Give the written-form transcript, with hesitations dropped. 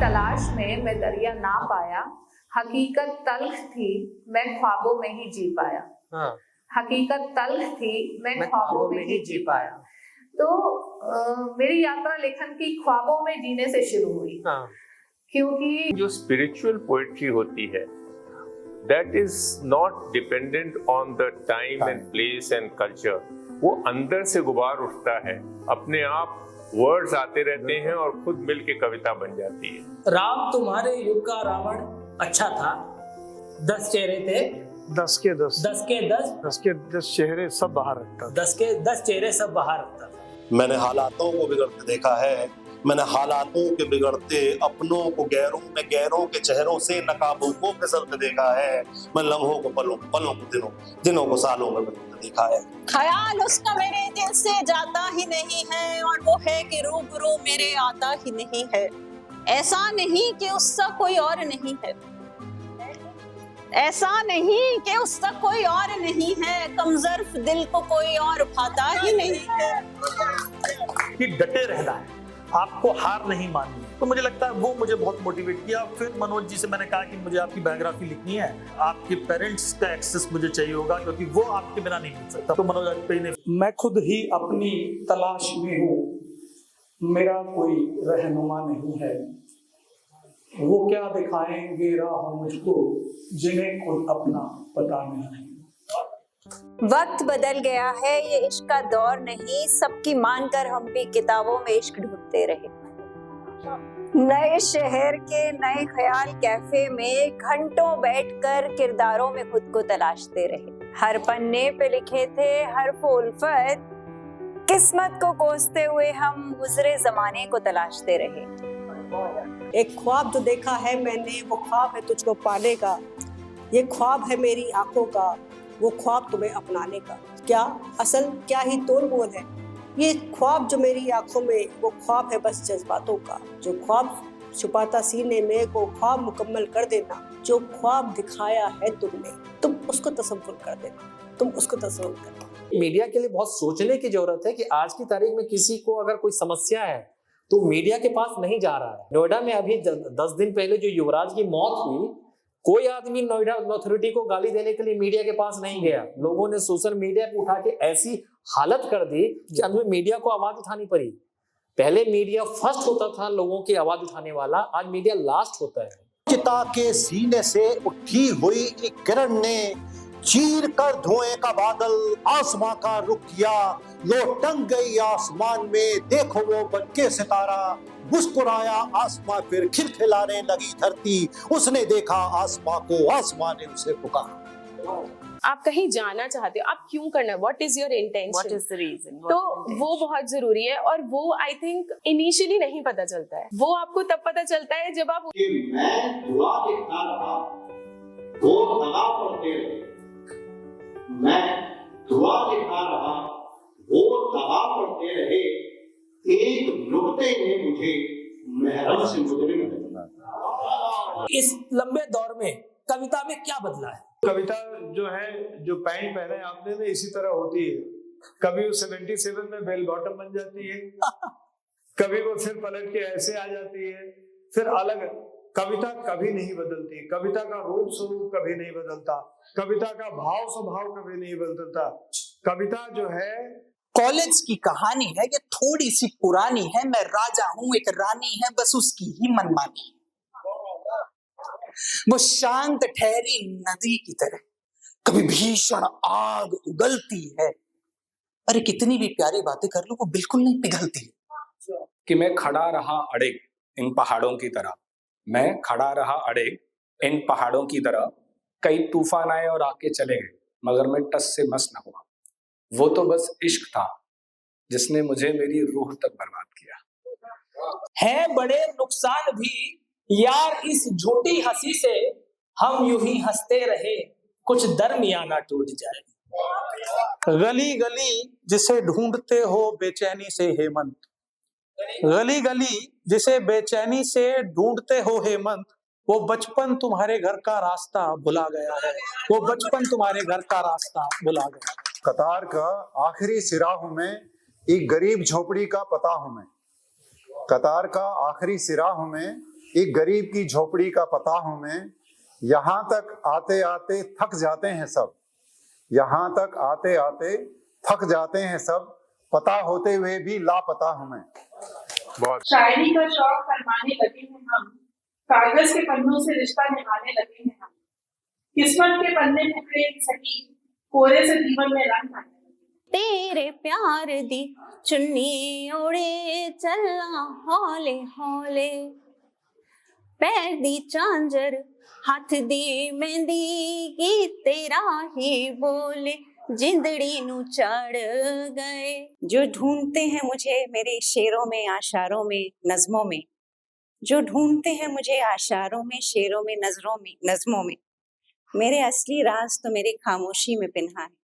तलाश में मैं दरिया ना पाया, हकीकत तल्ख थी मैं ख्वाबों में ही जी पाया। हाँ। हकीकत तल्ख थी मैं ख्वाबों में ही जी पाया। तो मेरी यात्रा लेखन की ख्वाबों में जीने से शुरू हुई। हाँ। क्योंकि जो स्पिरिचुअल पोएट्री होती है that is not dependent on the time and place and culture. वो अंदर से गुबार उठता है, अपने आप वर्ड्स आते रहते हैं और खुद मिल के कविता बन जाती है। राम तुम्हारे युग का रावण अच्छा था, 10 चेहरे थे, 10 के 10 10 के 10 10 के 10 चेहरे सब बाहर रखता था। 10 के 10 चेहरे सब बाहर रखता था। मैंने हालातों को बिगड़ते देखा है, मैंने हालातों के बिगड़ते अपनों को गैरों में, गैरों के चेहरों से नकाबों को फिसलते देखा है। मैं लम्हों को पलों, पलों को दिनों, दिनों को सालों में बदलते देखा है। ख्याल उसका मेरे दिल से जाता ही नहीं है, और वो है कि रूबरू मेरे आता ही नहीं है। ऐसा नहीं कि उसका कोई और नहीं है, ऐसा नहीं कि उसका कोई और नहीं है, कमजर्फ दिल को कोई और भाता ही नहीं है। कि डटे रहना है, आपको हार नहीं माननी है। तो मुझे लगता है वो मुझे बहुत मोटिवेट किया। फिर मनोज जी से मैंने कहा कि मुझे आपकी बायोग्राफी लिखनी है, आपके पेरेंट्स का एक्सेस मुझे चाहिए होगा क्योंकि वो आपके बिना नहीं मिल सकता। तो मनोज वाजपेयी ने मैं खुद ही अपनी तलाश में हूँ, मेरा कोई रहनुमा नहीं है। वो क्या दिखाएंगे राह मुझको, जिन्हें खुद अपना पता नहीं। वक्त बदल गया है, ये इश्क का दौर नहीं, सबकी मानकर हम भी किताबों में इश्क ढूंढते रहे। नए शहर के नए ख्याल कैफे में घंटों बैठकर किरदारों में खुद को तलाशते रहे। हर पन्ने पे लिखे थे हर्फ उल्फत, किस्मत को कोसते हुए हम गुजरे जमाने को तलाशते रहे। एक ख्वाब जो देखा है मैंने, वो ख्वाब है तुझको पाने का। ये ख्वाब है मेरी आंखों का, वो ख्वाब तुम्हें अपनाने का। क्या असल क्या ही तोल मोल है, ये ख्वाब जो मेरी आंखों में, वो ख्वाब है बस जज्बातों का। जो ख्वाब छुपाता सीने में, वो ख्वाब मुकम्मल कर देना। जो ख्वाब दिखाया है तुमने, तुम उसको तसव्वुर कर देना, तुम उसको तसव्वुर करना। मीडिया के लिए बहुत सोचने की जरूरत है कि आज की तारीख में किसी को अगर कोई समस्या है तो मीडिया के पास नहीं जा रहा है। नोएडा में अभी 10 दिन पहले जो युवराज की मौत हुई, कोई आदमी नोएडा अथॉरिटी को गाली देने के लिए मीडिया के पास नहीं गया। लोगों ने सोशल मीडिया पे उठा के ऐसी हालत कर दी कि अब मीडिया को आवाज उठानी पड़ी। पहले मीडिया फर्स्ट होता था लोगों की आवाज उठाने वाला, आज मीडिया लास्ट होता है। चिता के सीने से उठी हुई एक किरण ने चीर कर धुएं का बादल आसमां का रुख किया। लो टंग गई आसमान में, देखो वो बनके सितारा। मुस्कुराया आसमां फिर खिलखिलाने लगी धरती, उसने देखा आसमां को, आसमां ने उसे पुकारा। आप कहीं जाना चाहते हो, आप क्यों करना है, what is your intention, what is the reason, तो वो बहुत जरूरी है। और वो आई थिंक इनिशियली नहीं पता चलता है, वो आपको तब पता चलता है जब आप कि मैं दुआ देखता रहा, वो दगा पड़ते रहे। मैं दुआ देखता रहा, वो दगा पड़ते रहे। एक नुक्ते ने मुझे महरम से मुजरिम बना। इस लंबे दौर में कविता में क्या बदला है? कविता जो है, जो पैंट पहने आपने ना, इसी तरह होती है। कभी वो 77 में बेल बॉटम बन जाती है, कभी वो फिर पलट के ऐसे आ जाती है, फिर अलग। कविता कभी नहीं बदलती, कविता का रूप स्वरूप कभी नहीं बदलता, कविता का भाव स्वभाव कभी नहीं बदलता। कविता जो है कॉलेज की कहानी है, ये थोड़ी सी पुरानी है। मैं राजा हूँ, एक रानी है, बस उसकी ही मनमानी। वो शांत ठहरी नदी की तरह, कभी भीषण आग उगलती है। अरे कितनी भी प्यारी बातें कर लो, वो बिल्कुल नहीं पिघलती। कि मैं खड़ा रहा अड़े इन पहाड़ों की तरह, मैं खड़ा रहा अड़े इन पहाड़ों की तरह। कई तूफान आए और आके चले गए, मगर मैं टस से मस न हुआ। वो तो बस इश्क था जिसने मुझे मेरी रूह तक बर्बाद किया। है बड़े नुकसान भी यार इस झूठी हंसी से, हम यूं ही हंसते रहे, कुछ दरमियाना टूट जाए। गली गली जिसे ढूंढते हो बेचैनी से हेमंत, गली गली जिसे बेचैनी से ढूंढते हो हेमंत, वो बचपन तुम्हारे घर का रास्ता भुला गया है, वो बचपन तुम्हारे घर का रास्ता भुला गया है। कतार का आखिरी सिरा हूं मैं, एक गरीब झोपड़ी का पता हूं मैं। कतार का आखिरी सिरा हूं मैं, एक गरीब की झोपड़ी का पता हूं मैं, यहाँ तक आते आते थक जाते हैं सब, यहाँ तक आते आते थक जाते हैं सब, पता होते हुए भी लापता हूं मैं। बहुत शायरी का शौक फरमाने लगे हैं हम, कागज के पन्नों से रिश्ता निभाने लगे हैं हम, किस्मत के पन्ने टुकड़े सकी, कोरे से जीवन में रंग आने लगे। तेरे प्यार दी चुन्नी ओढ़े चलना हौले हौले, पैर दी चांजर हाथ दी मेहंदी, की तेरा ही बोले जिंदड़ी नू चढ़ गए। जो ढूंढते हैं मुझे मेरे शेरों में, आशारों में, नज़मों में, जो ढूंढते हैं मुझे आशारों में, शेरों में, नजरों में, नज़मों में, मेरे असली राज तो मेरी खामोशी में पिन्हा है।